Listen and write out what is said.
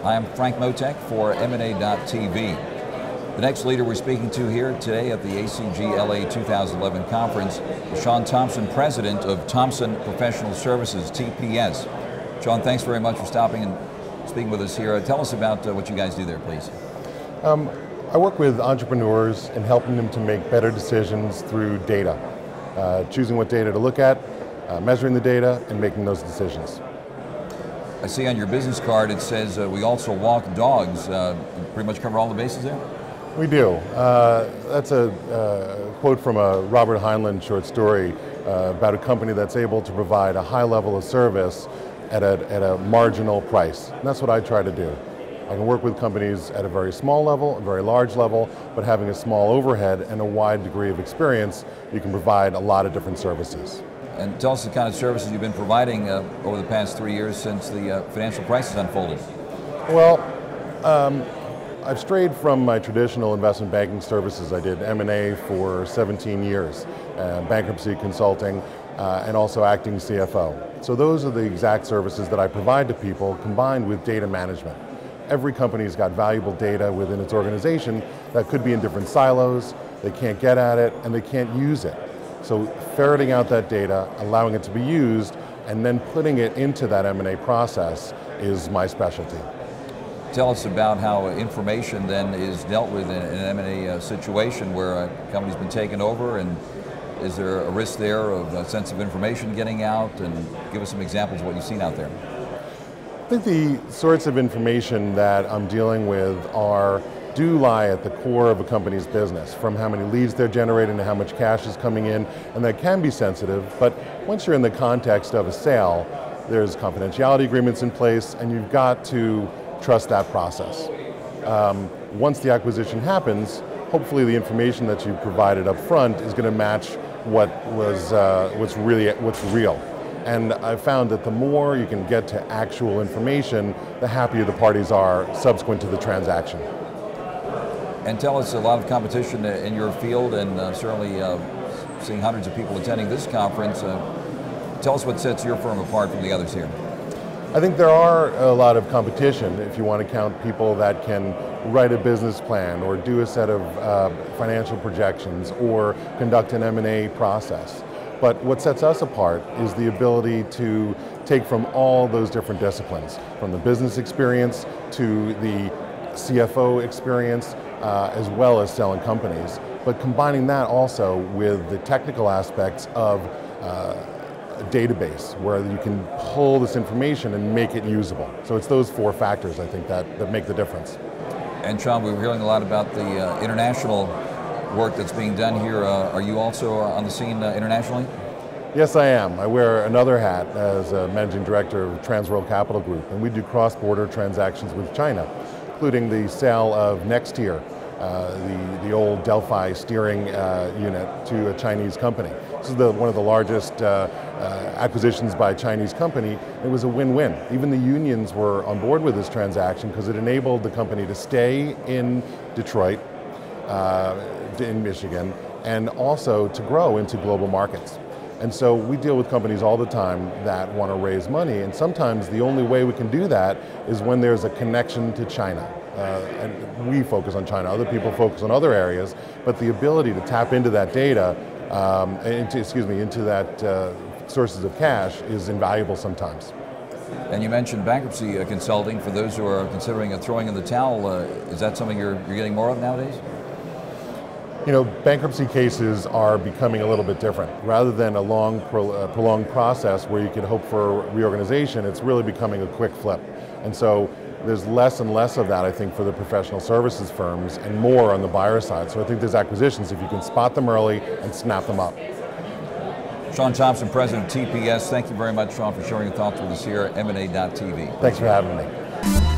Hi, I'm Frank Mottek for MandA.TV. The next leader we're speaking to here today at the ACG LA 2011 conference is Shawn Thompson, president of Thompson Professional Services, TPS. Shawn, thanks very much for stopping and speaking with us here. Tell us about what you guys do there, please. I work with entrepreneurs and helping them to make better decisions through data, choosing what data to look at, measuring the data, and making those decisions. I see on your business card it says we also walk dogs. Pretty much cover all the bases there? We do. That's a quote from a Robert Heinlein short story about a company that's able to provide a high level of service at a marginal price. And that's what I try to do. I can work with companies at a very small level, a very large level, but having a small overhead and a wide degree of experience, you can provide a lot of different services. And tell us the kind of services you've been providing over the past 3 years since the financial crisis unfolded. Well, I've strayed from my traditional investment banking services. I did M&A for 17 years, bankruptcy consulting, and also acting CFO. So those are the exact services that I provide to people combined with data management. Every company's got valuable data within its organization that could be in different silos, they can't get at it, and they can't use it. So ferreting out that data, allowing it to be used, and then putting it into that M&A process is my specialty. Tell us about how information then is dealt with in an M&A situation where a company's been taken over, and is there a risk there of sensitive information getting out? And give us some examples of what you've seen out there. I think the sorts of information that I'm dealing with do lie at the core of a company's business, from how many leads they're generating to how much cash is coming in, and that can be sensitive, but once you're in the context of a sale, there's confidentiality agreements in place, and you've got to trust that process. Once the acquisition happens, hopefully the information that you provided up front is going to match what's real. And I've found that the more you can get to actual information, the happier the parties are subsequent to the transaction. And tell us, a lot of competition in your field, and certainly seeing hundreds of people attending this conference. Tell us what sets your firm apart from the others here. I think there are a lot of competition if you want to count people that can write a business plan or do a set of financial projections or conduct an M&A process. But what sets us apart is the ability to take from all those different disciplines, from the business experience to the CFO experience, as well as selling companies, but combining that also with the technical aspects of a database where you can pull this information and make it usable. So it's those four factors, I think, that make the difference. And Shawn, we were hearing a lot about the international work that's being done here. Are you also on the scene internationally? Yes, I am. I wear another hat as a managing director of Transworld Capital Group, and we do cross-border transactions with China, including the sale of Nextier, the old Delphi steering unit, to a Chinese company. This is one of the largest acquisitions by a Chinese company. It was a win-win. Even the unions were on board with this transaction because it enabled the company to stay in Detroit, in Michigan, and also to grow into global markets. And so we deal with companies all the time that want to raise money, and sometimes the only way we can do that is when there's a connection to China. And we focus on China, other people focus on other areas, but the ability to tap into that data, into that sources of cash is invaluable sometimes. And you mentioned bankruptcy consulting. For those who are considering throwing in the towel, is that something you're getting more of nowadays? You know, bankruptcy cases are becoming a little bit different. Rather than a long, prolonged process where you can hope for reorganization, it's really becoming a quick flip. And so there's less and less of that, I think, for the professional services firms, and more on the buyer side. So I think there's acquisitions if you can spot them early and snap them up. Shawn Thompson, president of TPS. Thank you very much, Shawn, for sharing your thoughts with us here at MandA.TV. Thanks for having me.